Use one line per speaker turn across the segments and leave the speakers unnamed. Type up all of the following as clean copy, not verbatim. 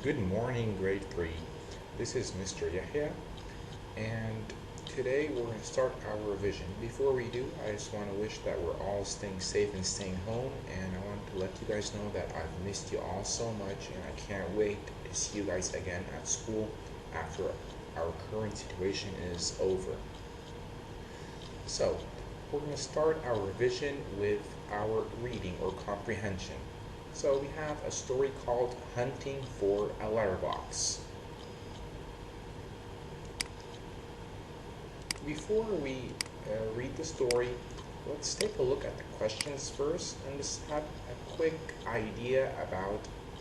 Good morning, grade 3. This is Mr. Yahya, and today we're going to start our revision. Before we do, I just want to wish that we're all staying safe and staying home, and I want to let you guys know that I've missed you all so much, and I can't wait to see you guys again at school after our current situation is over. So, we're going to start our revision with our reading or comprehension. So we have a story called Hunting for a Letterbox. Before we read the story, let's take a look at the questions first and just have a quick idea about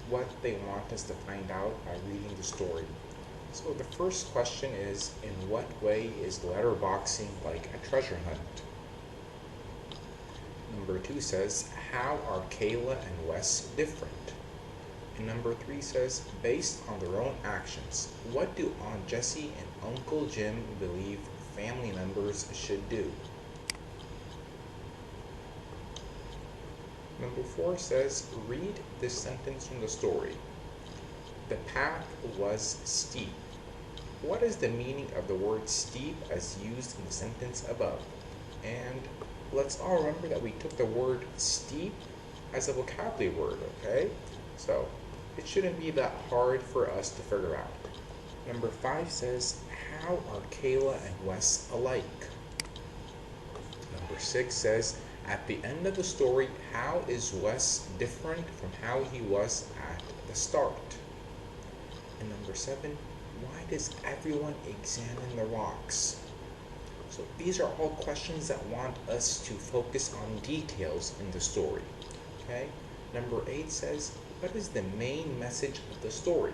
what they want us to find out by reading the story. So the first question is, in what way is letterboxing like a treasure hunt? Number 2 says, how are Kayla and Wes different? And number 3 says, based on their own actions, what do Aunt Jessie and Uncle Jim believe family members should do? Number 4 says, read this sentence from the story. The path was steep. What is the meaning of the word steep as used in the sentence above? And let's all remember that we took the word steep as a vocabulary word, okay? So it shouldn't be that hard for us to figure out. Number 5 says, how are Kayla and Wes alike? Number 6 says, at the end of the story, how is Wes different from how he was at the start? And number 7, why does everyone examine the rocks? So these are all questions that want us to focus on details in the story. Okay? Number 8 says, what is the main message of the story?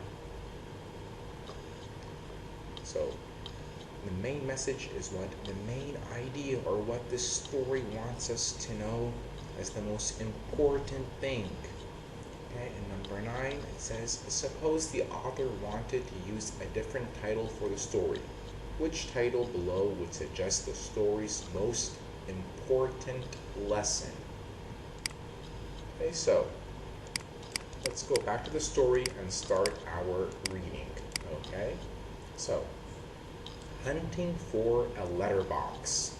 So the main message is what the main idea or what this story wants us to know as the most important thing. Okay, and number 9, it says, suppose the author wanted to use a different title for the story. Which title below would suggest the story's most important lesson? Okay, so let's go back to the story and start our reading. Okay, so hunting for a letterbox.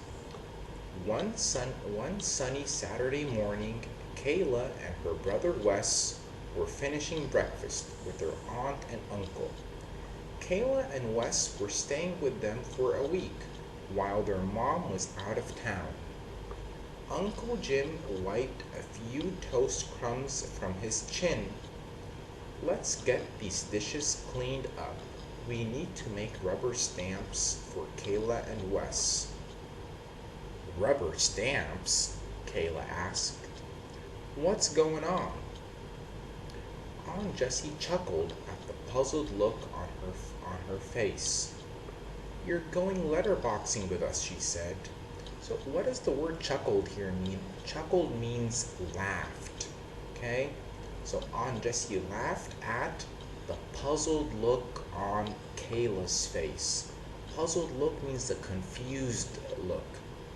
One sunny Saturday morning, Kayla and her brother Wes were finishing breakfast with their aunt and uncle. Kayla and Wes were staying with them for a week while their mom was out of town. Uncle Jim wiped a few toast crumbs from his chin. Let's get these dishes cleaned up. We need to make rubber stamps for Kayla and Wes. Rubber stamps? Kayla asked. What's going on? Aunt Jessie chuckled at the puzzled look on her face. You're going letterboxing with us, she said. So what does the word chuckled here mean? Chuckled means laughed. Okay? So Aunt Jessie laughed at the puzzled look on Kayla's face. Puzzled look means the confused look.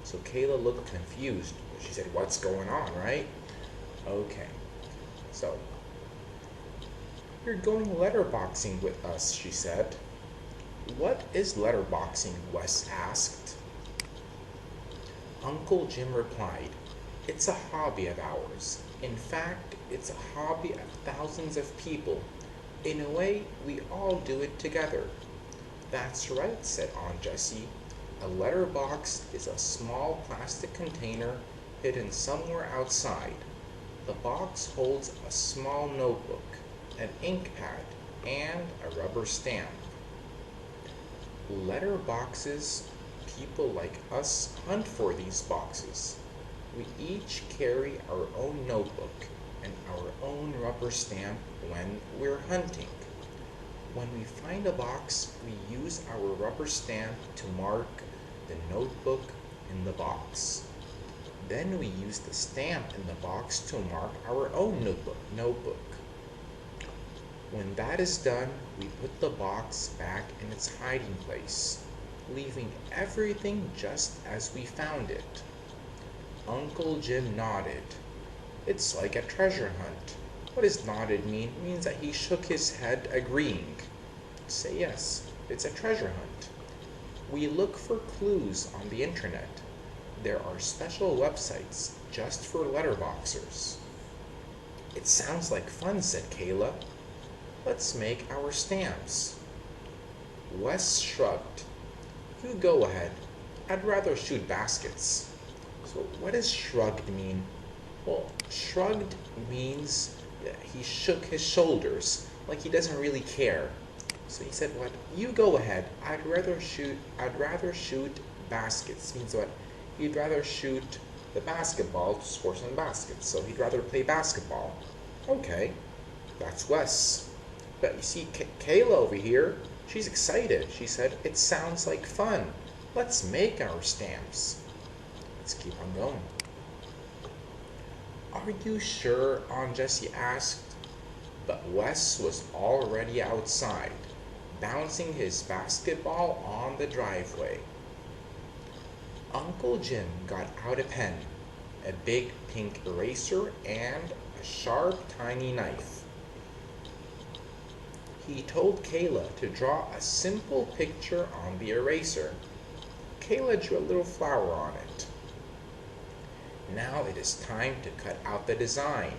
So Kayla looked confused. She said, what's going on, right? Okay. So you're going letterboxing with us, she said. What is letterboxing? Wes asked. Uncle Jim replied, it's a hobby of ours. In fact, it's a hobby of thousands of people. In a way, we all do it together. That's right, said Aunt Jessie. A letterbox is a small plastic container hidden somewhere outside. The box holds a small notebook, an ink pad, and a rubber stamp. Letterboxes, people like us hunt for these boxes. We each carry our own notebook and our own rubber stamp when we're hunting. When we find a box, we use our rubber stamp to mark the notebook in the box. Then we use the stamp in the box to mark our own notebook. When that is done, we put the box back in its hiding place, leaving everything just as we found it. Uncle Jim nodded. It's like a treasure hunt. What does nodded mean? It means that he shook his head agreeing. Say yes, it's a treasure hunt. We look for clues on the internet. There are special websites just for letterboxers. It sounds like fun, said Kayla. Let's make our stamps. Wes shrugged. You go ahead. I'd rather shoot baskets. So what does shrugged mean? Well, shrugged means he shook his shoulders, like he doesn't really care. So he said, what? You go ahead. I'd rather shoot baskets. Means what? He'd rather shoot the basketball to score some baskets. So he'd rather play basketball. Okay, that's Wes. But you see, Kayla over here, she's excited. She said, it sounds like fun. Let's make our stamps. Let's keep on going. Are you sure? Aunt Jessie asked. But Wes was already outside, bouncing his basketball on the driveway. Uncle Jim got out a pen, a big pink eraser, and a sharp, tiny knife. He told Kayla to draw a simple picture on the eraser. Kayla drew a little flower on it. Now it is time to cut out the design.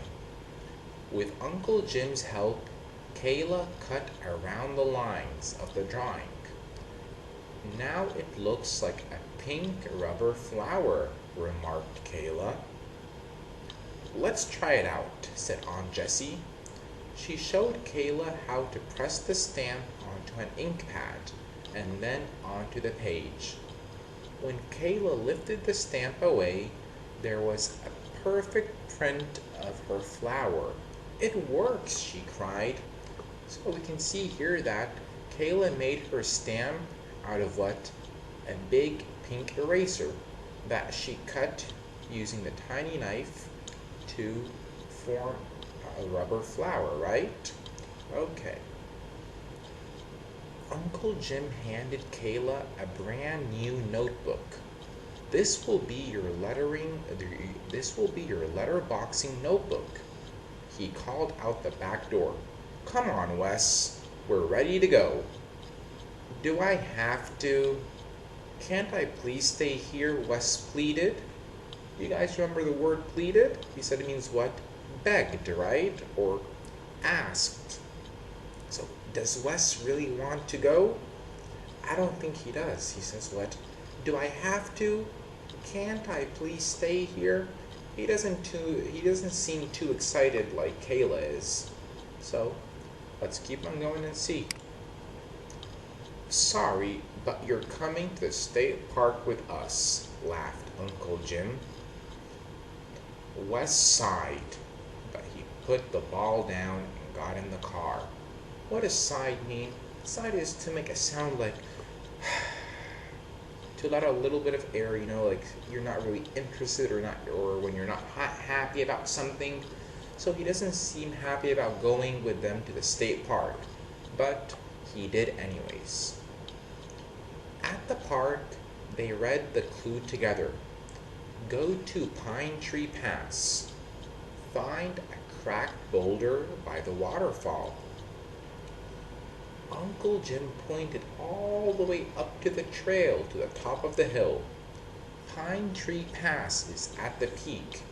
With Uncle Jim's help, Kayla cut around the lines of the drawing. Now it looks like a pink rubber flower, remarked Kayla. Let's try it out, said Aunt Jessie. She showed Kayla how to press the stamp onto an ink pad and then onto the page. When Kayla lifted the stamp away, there was a perfect print of her flower. It works, she cried. So we can see here that Kayla made her stamp out of what? A big pink eraser that she cut using the tiny knife to form a rubber flower, right? Okay. Uncle Jim handed Kayla a brand new notebook. This will be your letterboxing notebook. He called out the back door. Come on, Wes. We're ready to go. Do I have to? Can't I please stay here? Wes pleaded. You guys remember the word pleaded? He said it means what? Begged, right? Or asked. So does Wes really want to go? I don't think he does. He says what? Do I have to? Can't I please stay here? He doesn't seem too excited like Kayla is. So let's keep on going and see. Sorry, but you're coming to the state park with us, laughed Uncle Jim. Wes sighed, but he put the ball down and got in the car. What does sigh mean? Sigh is to make a sound like to let out a little bit of air, like you're not really interested or when you're not happy about something. So he doesn't seem happy about going with them to the state park, but he did anyways. At the park, they read the clue together. Go to Pine Tree Pass. Find a cracked boulder by the waterfall. Uncle Jim pointed all the way up to the trail to the top of the hill. Pine Tree Pass is at the peak.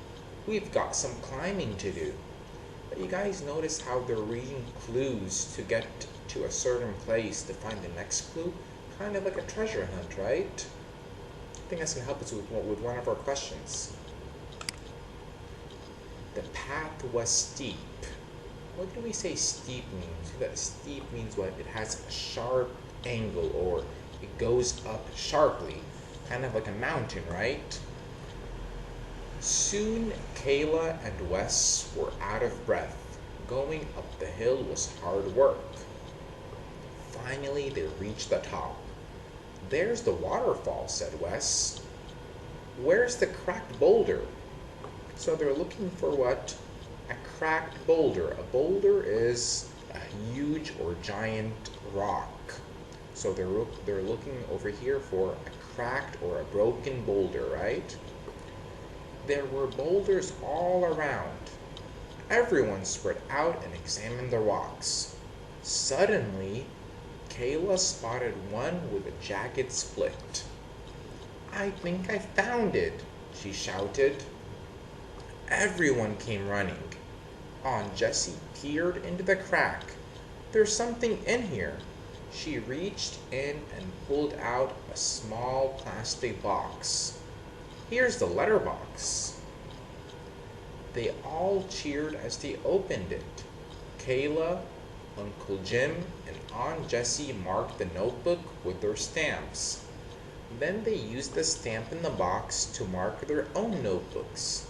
We've got some climbing to do. But you guys notice how they're reading clues to get to a certain place to find the next clue? Kind of like a treasure hunt, right? I think that's going to help us with one of our questions. The path was steep. What do we say steep means? That steep means what? It has a sharp angle, or it goes up sharply, kind of like a mountain, right? Soon Kayla and Wes were out of breath. Going up the hill was hard work. Finally, they reached the top. There's the waterfall, said Wes. Where's the cracked boulder? So they're looking for what? A cracked boulder. A boulder is a huge or giant rock. So they're looking over here for a cracked or a broken boulder, right? There were boulders all around. Everyone spread out and examined the rocks. Suddenly, Kayla spotted one with a jagged split. "I think I found it," she shouted. Everyone came running. Aunt Jessie peered into the crack. "There's something in here." She reached in and pulled out a small plastic box. "Here's the letter box." They all cheered as they opened it. Kayla, Uncle Jim, and Aunt Jessie marked the notebook with their stamps. Then they used the stamp in the box to mark their own notebooks.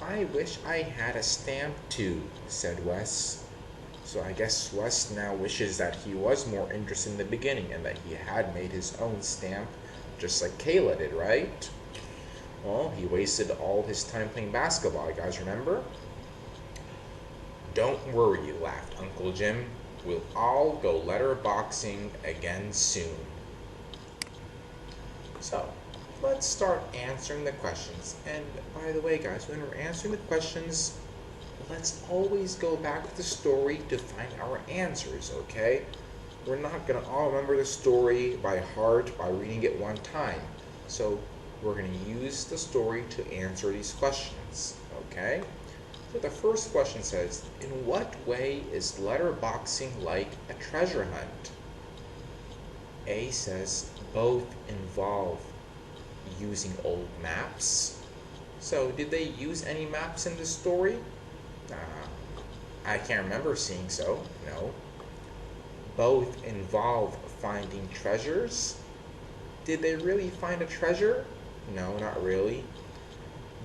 "I wish I had a stamp too," said Wes. So I guess Wes now wishes that he was more interested in the beginning and that he had made his own stamp just like Kayla did, right? Well, he wasted all his time playing basketball, you guys remember? "Don't worry," laughed Uncle Jim. "We'll all go letter boxing again soon." So, let's start answering the questions. And by the way, guys, when we're answering the questions, let's always go back to the story to find our answers, okay? We're not going to all remember the story by heart by reading it one time. So, we're going to use the story to answer these questions, okay? So the first question says, in what way is letterboxing like a treasure hunt? A says, both involve using old maps. So did they use any maps in the story? I can't remember seeing so, no. Both involve finding treasures. Did they really find a treasure? No, not really.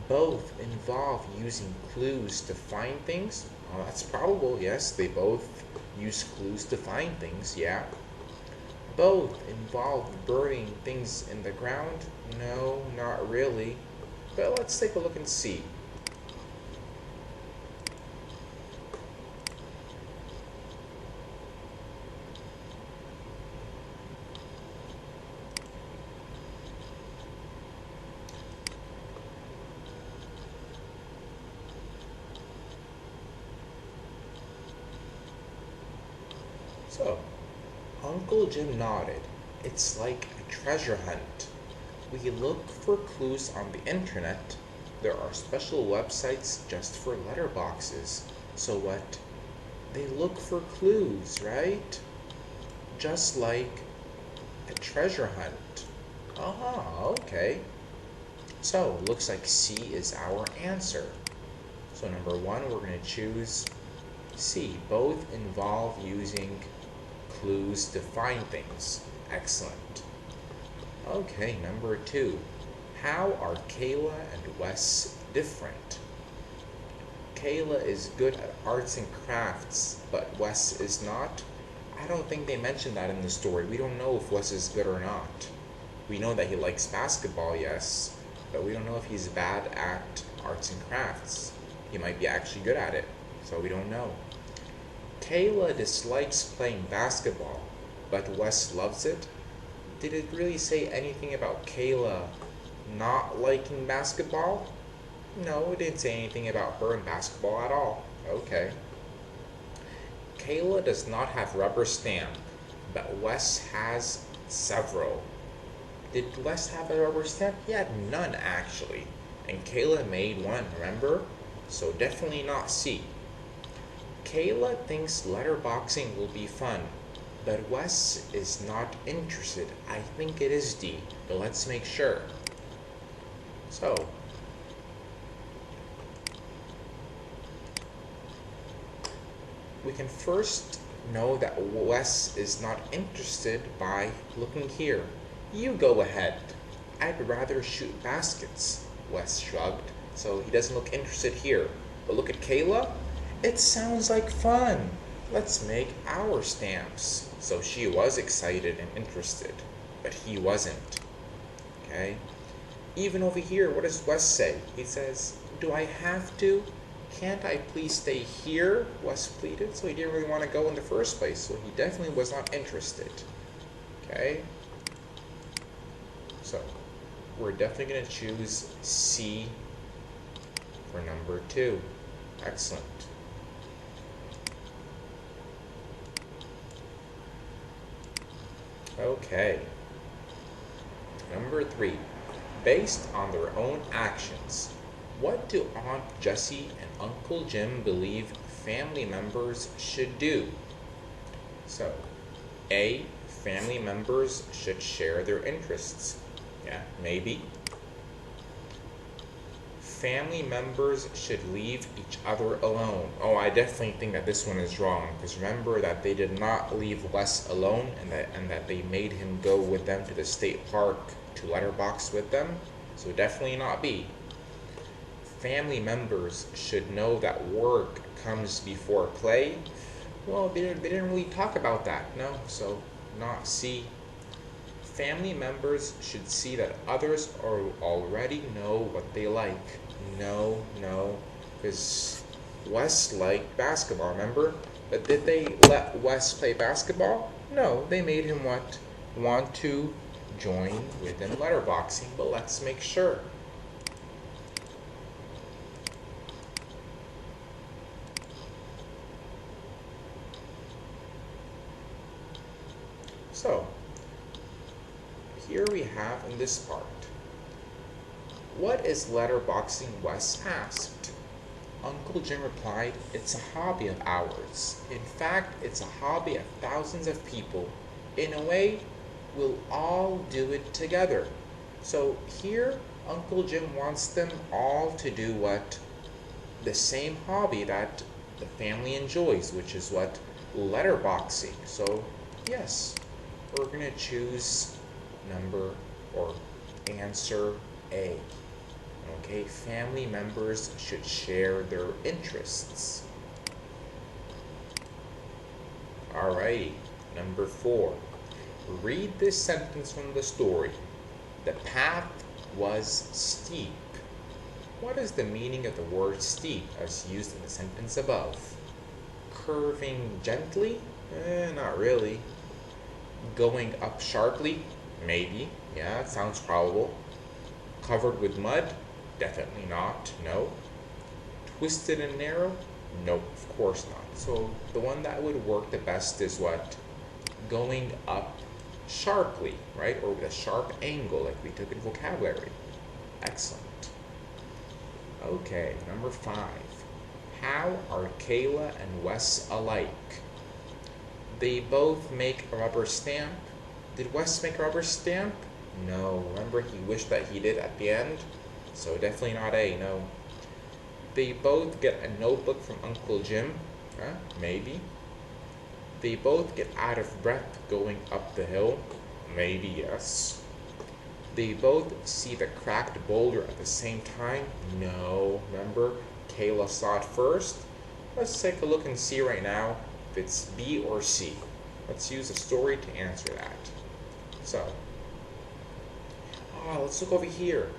Both involve using clues to find things. Oh, that's probable, yes, they both use clues to find things, yeah. Both involve burying things in the ground. No, not really. But let's take a look and see. So, Uncle Jim nodded. It's like a treasure hunt. We look for clues on the internet. There are special websites just for letterboxes. So what? They look for clues, right? Just like a treasure hunt. Okay. So, looks like C is our answer. So number one, we're going to choose C. Both involve using clues to find things. Excellent. Okay, number two. How are Kayla and Wes different? Kayla is good at arts and crafts, but Wes is not. I don't think they mentioned that in the story. We don't know if Wes is good or not. We know that he likes basketball, yes, but we don't know if he's bad at arts and crafts. He might be actually good at it, so we don't know. Kayla dislikes playing basketball, but Wes loves it. Did it really say anything about Kayla not liking basketball? No, it didn't say anything about her and basketball at all. Okay. Kayla does not have rubber stamp, but Wes has several. Did Wes have a rubber stamp? He had none actually. And Kayla made one, remember? So definitely not C. Kayla thinks letterboxing will be fun, but Wes is not interested. I think it is D, but let's make sure. So, we can first know that Wes is not interested by looking here. You go ahead. I'd rather shoot baskets, Wes shrugged, so he doesn't look interested here. But look at Kayla. It sounds like fun. Let's make our stamps. So she was excited and interested, but he wasn't. Okay? Even over here, what does Wes say? He says, do I have to? Can't I please stay here? Wes pleaded, so he didn't really want to go in the first place, so he definitely was not interested. Okay? So, we're definitely going to choose C for number 2. Excellent. Okay. Number 3. Based on their own actions, what do Aunt Jessie and Uncle Jim believe family members should do? So, A. Family members should share their interests. Yeah, maybe. Family members should leave each other alone. Oh, I definitely think that this one is wrong, because remember that they did not leave Wes alone, and that they made him go with them to the state park to letterbox with them. So definitely not B. Family members should know that work comes before play. Well, they didn't really talk about that, no, so not C. Family members should see that others already know what they like. No, because Wes liked basketball, remember? But did they let Wes play basketball? No, they made him want to join with them letterboxing, but let's make sure. So, here we have in this part, what is letterboxing? Wes asked. Uncle Jim replied, it's a hobby of ours. In fact, it's a hobby of thousands of people. In a way, we'll all do it together. So here, Uncle Jim wants them all to do what? The same hobby that the family enjoys, which is what? Letterboxing. So, yes, we're going to choose answer A. Okay, family members should share their interests. Alrighty, number 4. Read this sentence from the story. The path was steep. What is the meaning of the word steep as used in the sentence above? Curving gently? Not really. Going up sharply? Maybe. Yeah, it sounds probable. Covered with mud? Definitely not. No. Twisted and narrow? Nope, of course not. So the one that would work the best is what? Going up sharply, right? Or with a sharp angle, like we took in vocabulary. Excellent. Okay, number 5. How are Kayla and Wes alike? They both make a rubber stamp. Did Wes make a rubber stamp? No. Remember, he wished that he did at the end? So definitely not A, no. They both get a notebook from Uncle Jim. Maybe. They both get out of breath going up the hill. Maybe yes. They both see the cracked boulder at the same time. No. Remember, Kayla saw it first. Let's take a look and see right now if it's B or C. Let's use a story to answer that. So, let's look over here.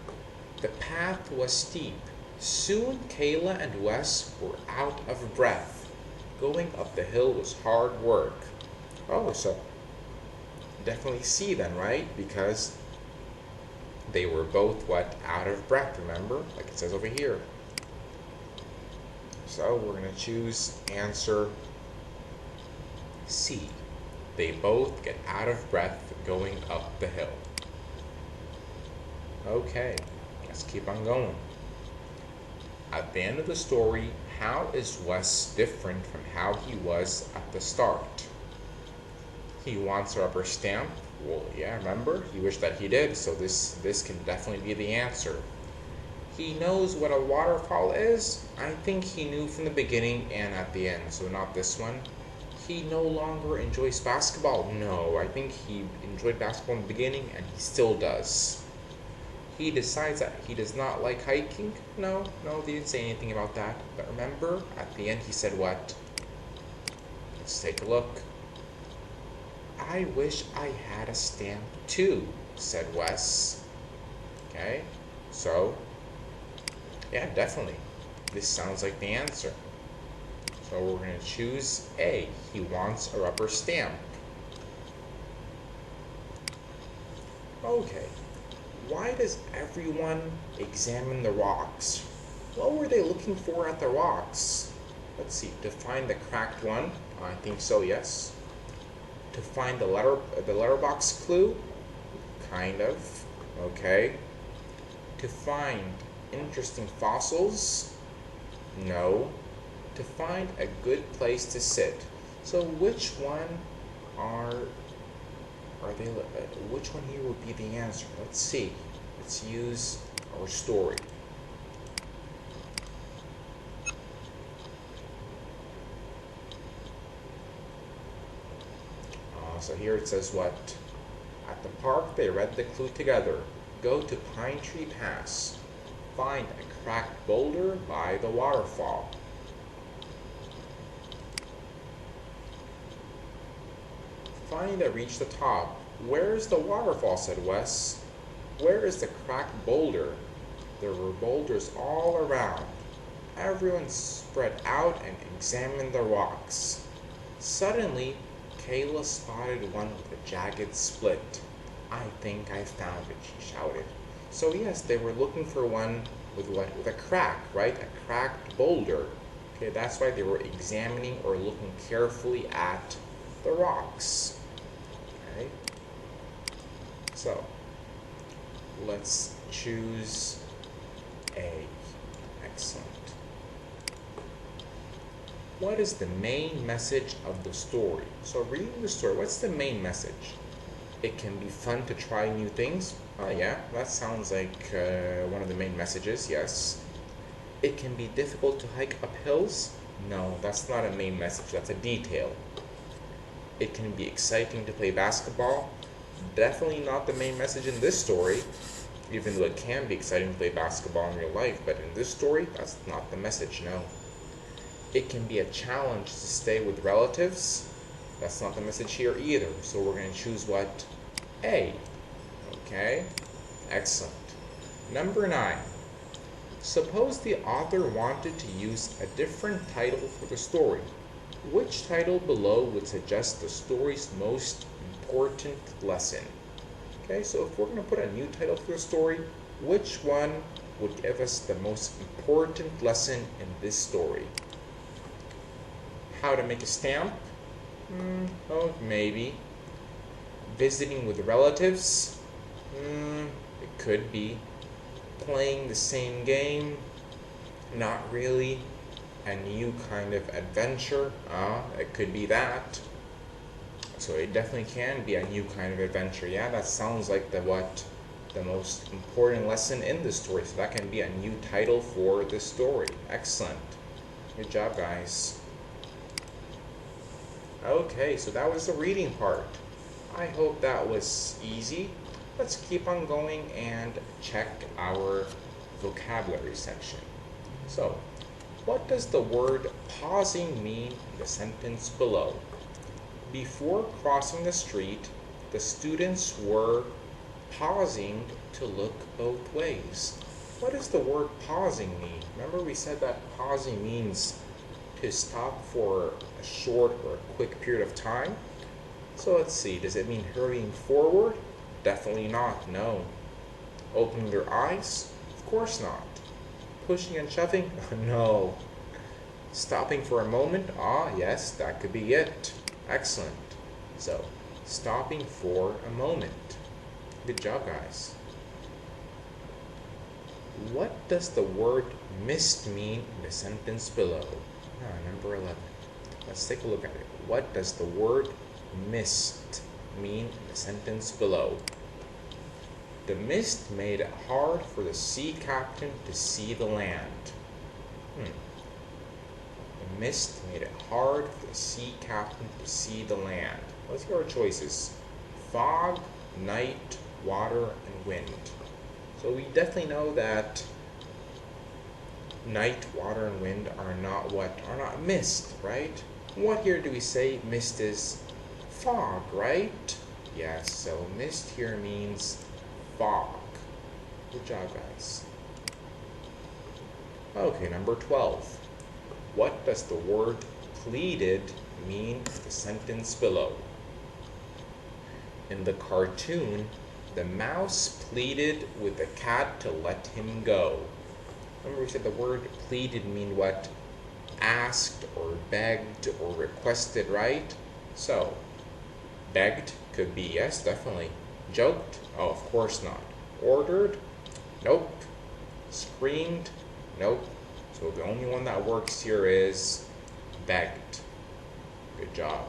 The path was steep. Soon Kayla and Wes were out of breath. Going up the hill was hard work. Oh, so definitely C then, right? Because they were both out of breath, remember? Like it says over here. So we're going to choose answer C. They both get out of breath going up the hill. Okay, let's keep on going. At the end of the story, how is Wes different from how he was at the start? He wants a rubber stamp. Well, yeah, remember? He wished that he did, so this can definitely be the answer. He knows what a waterfall is. I think he knew from the beginning and at the end, so not this one. He no longer enjoys basketball. No, I think he enjoyed basketball in the beginning and he still does. He decides that he does not like hiking. No, they didn't say anything about that. But remember, at the end he said what? Let's take a look. I wish I had a stamp too, said Wes. Okay, so, yeah, definitely. This sounds like the answer. So we're going to choose A. He wants a rubber stamp. Okay. Why does everyone examine the rocks? What were they looking for at the rocks? Let's see. To find the cracked one, I think so. Yes. To find the letterbox clue, kind of. Okay. To find interesting fossils, no. To find a good place to sit. So which one are they? Which one here would be the answer? Let's see. Let's use our story. So here it says what? At the park, they read the clue together. Go to Pine Tree Pass. Find a cracked boulder by the waterfall. Finally, they reached the top. Where's the waterfall? Said Wes. Where is the cracked boulder? There were boulders all around. Everyone spread out and examined the rocks. Suddenly, Kayla spotted one with a jagged split. I think I found it, she shouted. So yes, they were looking for one with what? With a crack, right? A cracked boulder. Okay, that's why they were examining or looking carefully at the rocks. Okay. So, let's choose A. Excellent. What is the main message of the story? So reading the story, what's the main message? It can be fun to try new things. Oh yeah, that sounds like one of the main messages, yes. It can be difficult to hike up hills. No, that's not a main message, that's a detail. It can be exciting to play basketball. Definitely not the main message in this story, even though it can be exciting to play basketball in real life, but in this story, that's not the message, no. It can be a challenge to stay with relatives. That's not the message here either. So we're going to choose what? A. Okay, excellent. Number 9. Suppose the author wanted to use a different title for the story. Which title below would suggest the story's most important lesson? Okay, so if we're going to put a new title for the story, which one would give us the most important lesson in this story? How to make a stamp? Oh, maybe. Visiting with relatives? It could be. Playing the same game? Not really. A new kind of adventure? It could be that. So it definitely can be a new kind of adventure. Yeah, that sounds like the most important lesson in the story. So that can be a new title for the story. Excellent. Good job, guys. Okay, so that was the reading part. I hope that was easy. Let's keep on going and check our vocabulary section. So, what does the word pausing mean in the sentence below? Before crossing the street, the students were pausing to look both ways. What does the word pausing mean? Remember we said that pausing means to stop for a short or a quick period of time. So let's see, does it mean hurrying forward? Definitely not, no. Opening their eyes? Of course not. Pushing and shoving? No. Stopping for a moment? Yes, that could be it. Excellent. So, stopping for a moment. Good job, guys. What does the word missed mean in the sentence below? Number 11. Let's take a look at it. What does the word mist mean in the sentence below? The mist made it hard for the sea captain to see the land. The mist made it hard for the sea captain to see the land. Let's hear our choices. Fog, night, water, and wind. So we definitely know that night, water, and wind are not mist, right? What here do we say mist is? Fog, right? Yes, so mist here means fog. Good job, guys. Okay, number 12. What does the word pleaded mean in the sentence below? In the cartoon, the mouse pleaded with the cat to let him go. Remember we said the word pleaded mean what? asked or begged or requested, right? So, begged could be yes, definitely. Joked? Oh, of course not. Ordered? Nope. Screamed? Nope. So the only one that works here is begged. Good job.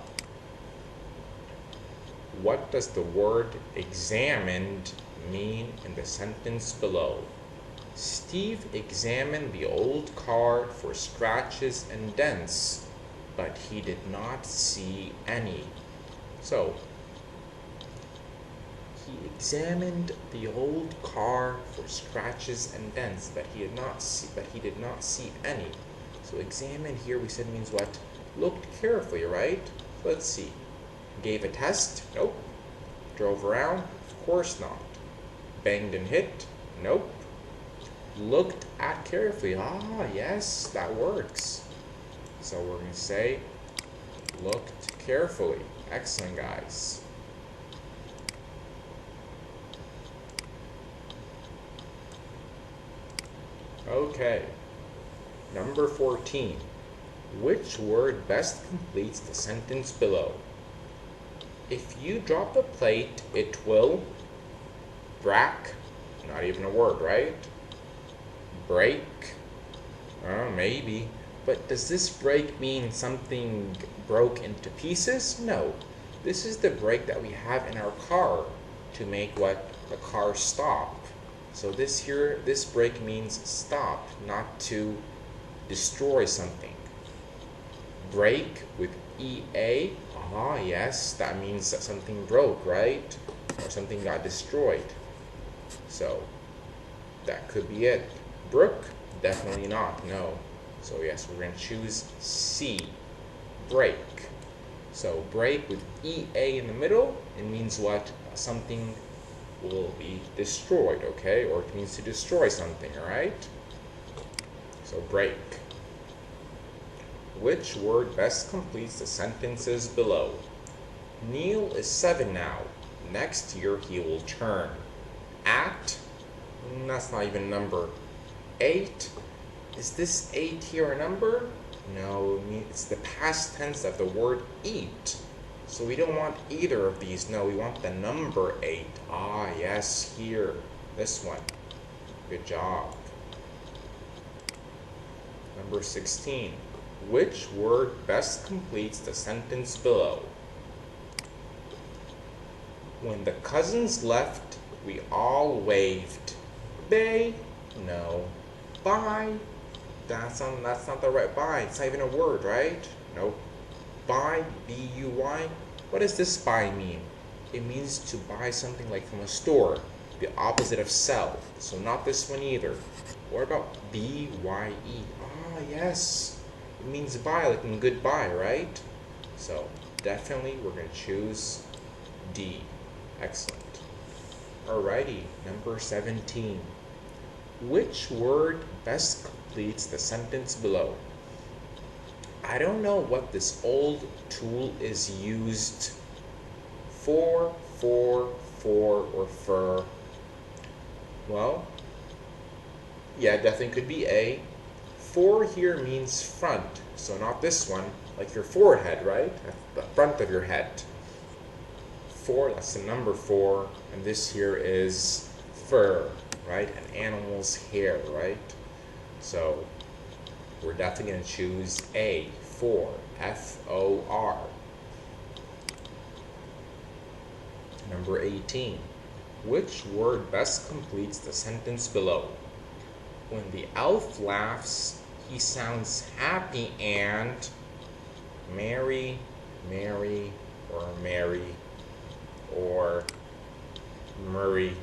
What does the word examined mean in the sentence below? Steve examined the old car for scratches and dents, but he did not see any. So, he examined the old car for scratches and dents, but he did not see any. So examine here we said means what? Looked carefully, right? Let's see. Gave a test? Nope. Drove around? Of course not. Banged and hit? Nope. Looked at carefully. Ah, yes, that works. So we're going to say looked carefully. Excellent, guys. Okay. Number 14. Which word best completes the sentence below? If you drop a plate, it will crack. Not even a word, right? Break. Maybe. But does this break mean something broke into pieces? No. This is the brake that we have in our car to make what? The car stop. So this brake means stop, not to destroy something. Break with EA. Ah, yes, that means that something broke, right? Or something got destroyed. So that could be it. Brook? Definitely not, no. So yes, we're going to choose C, break. So break with EA in the middle, it means what? Something will be destroyed, okay? Or it means to destroy something, alright? So break. Which word best completes the sentences below? Neil is 7 now. Next year he will turn. At? That's not even a number. 8? Is this 8 here a number? No, it's the past tense of the word eat. So we don't want either of these. No, we want the number 8. Ah, yes, here. This one. Good job. Number 16. Which word best completes the sentence below? When the cousins left, we all waved. Bay? No. Bye? That's not the right buy. It's not even a word, right? Nope. Buy, B-U-Y. What does this buy mean? It means to buy something like from a store. The opposite of sell. So not this one either. What about B-Y-E? Ah, yes. It means buy, like in goodbye, right? So definitely we're going to choose D. Excellent. Alrighty, number 17. Which word best completes the sentence below? I don't know what this old tool is used for, or for. Well, yeah, definitely could be A. For here means front, so not this one, like your forehead, right? The front of your head. For, that's the number 4, and this here is fur, right? An animal's hair, right? So we're definitely going to choose A, for, F-O-R. Number 18. Which word best completes the sentence below? When the elf laughs, he sounds happy and Mary, Mary, or Mary, or Murray.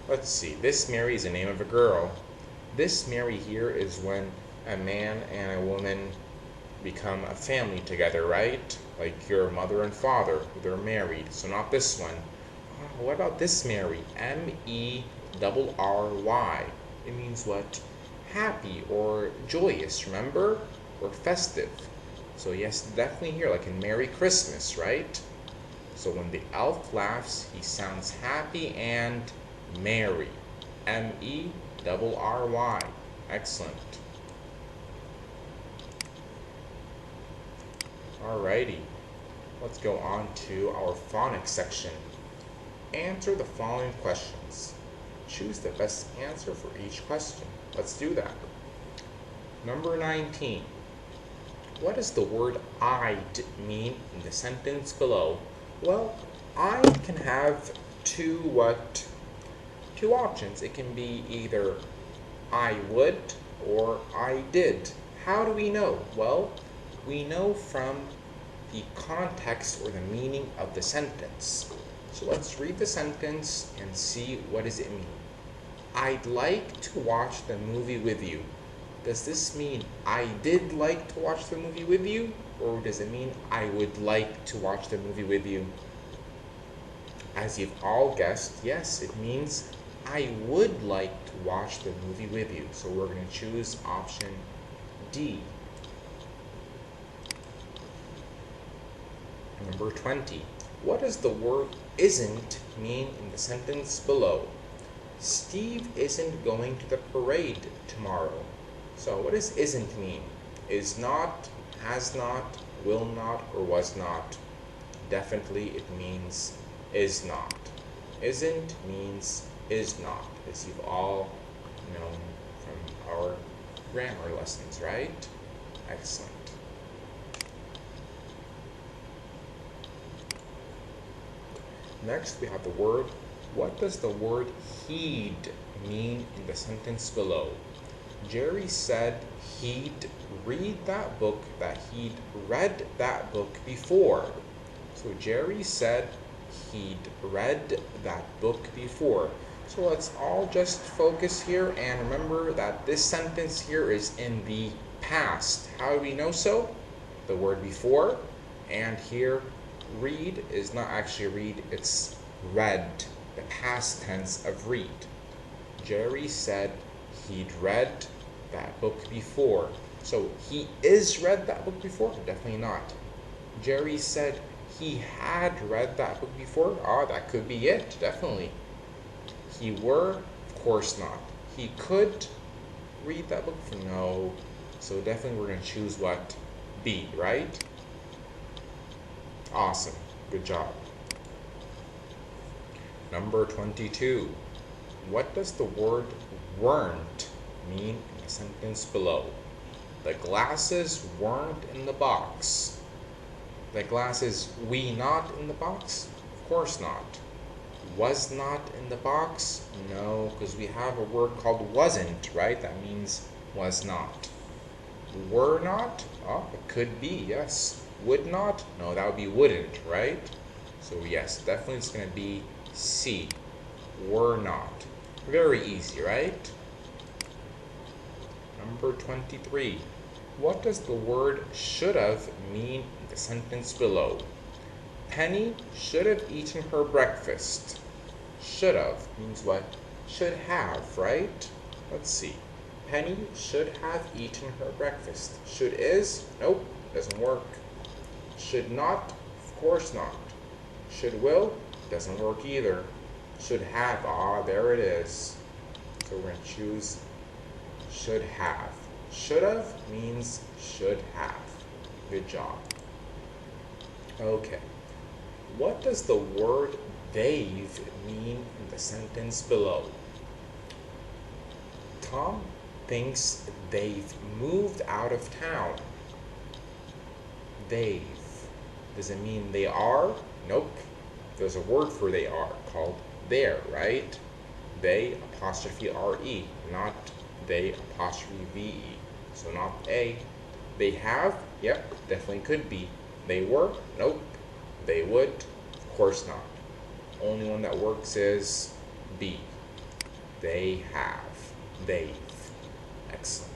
Let's see, this Mary is the name of a girl. This Mary here is when a man and a woman become a family together, right? Like your mother and father, they're married. So not this one. Oh, what about this Mary? M-E-R-R-Y. It means what? Happy or joyous, remember? Or festive. So yes, definitely here, like in Merry Christmas, right? So when the elf laughs, he sounds happy and merry. M-E-R-R-Y. Excellent. Alrighty, let's go on to our phonics section. Answer the following questions. Choose the best answer for each question. Let's do that. Number 19. What does the word I'd mean in the sentence below? Well, I can have two options. It can be either I would or I did. How do we know? Well, we know from the context or the meaning of the sentence. So let's read the sentence and see what does it mean. I'd like to watch the movie with you. Does this mean I did like to watch the movie with you? Or does it mean I would like to watch the movie with you? As you've all guessed, yes, it means I would like to watch the movie with you. So we're going to choose option D. Number 20. What does the word isn't mean in the sentence below? Steve isn't going to the parade tomorrow. So what does isn't mean? Is not, has not, will not, or was not? Definitely it means is not. Isn't means is not, as you've all known from our grammar lessons, right? Excellent. Next we have the word. What does the word he'd mean in the sentence below? Jerry said he'd read that book, that he'd read that book before. So Jerry said he'd read that book before. So let's all just focus here and remember that this sentence here is in the past. How do we know so? The word before, and here read is not actually read, it's read, the past tense of read. Jerry said he'd read that book before. So he is read that book before? Definitely not. Jerry said he had read that book before? Ah, that could be it, definitely. He were? Of course not. He could read that book? No. So definitely we're going to choose what? B, right? Awesome. Good job. Number 22. What does the word weren't mean in the sentence below? The glasses weren't in the box. The glasses we not in the box? Of course not. Was not in the box? No, because we have a word called wasn't, right? That means was not. Were not? Oh, it could be, yes. Would not? No, that would be wouldn't, right? So yes, definitely it's going to be C. Were not. Very easy, right? Number 23. What does the word should have mean in the sentence below? Penny should have eaten her breakfast. Should have means what? Should have, right? Let's see. Penny should have eaten her breakfast. Should is? Nope, doesn't work. Should not? Of course not. Should will? Doesn't work either. Should have, ah, there it is. So we're going to choose should have. Should have means should have. Good job. Okay. What does the word they've mean in the sentence below? Tom thinks they've moved out of town. They've. Does it mean they are? Nope. There's a word for they are called there, right? They apostrophe R-E, not they apostrophe V-E. So not A. They have? Yep, definitely could be. They were? Nope. They would? Of course not. Only one that works is B. They have. They've. Excellent.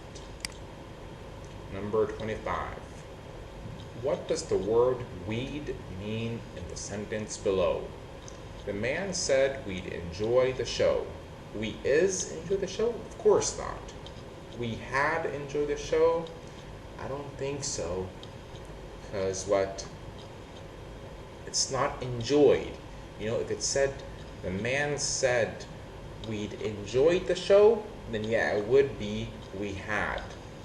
Number 25. What does the word we'd mean in the sentence below? The man said we'd enjoy the show. We is enjoy the show? Of course not. We had enjoyed the show? I don't think so. Because what? It's not enjoyed. You know, if it said, the man said we'd enjoyed the show, then yeah, it would be we had.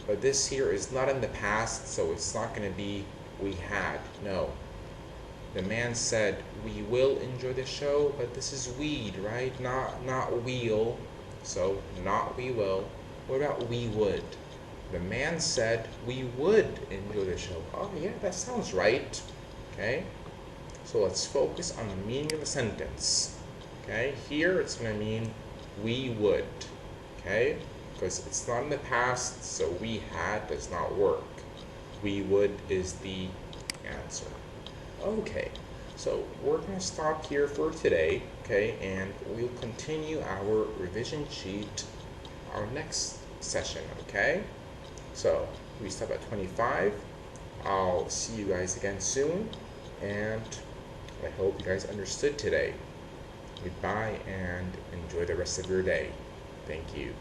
But this here is not in the past, so it's not going to be we had. No. The man said, we will enjoy the show, but this is weed, right? Not we'll. So, not we will. What about we would? The man said, we would enjoy the show. Oh, yeah, that sounds right. Okay? So let's focus on the meaning of the sentence. Okay? Here it's going to mean we would. Okay? Because it's not in the past, so we had does not work. We would is the answer. Okay, so we're going to stop here for today, okay, and we'll continue our revision sheet our next session, okay? So we stop at 25. I'll see you guys again soon, and I hope you guys understood today. Goodbye and enjoy the rest of your day. Thank you.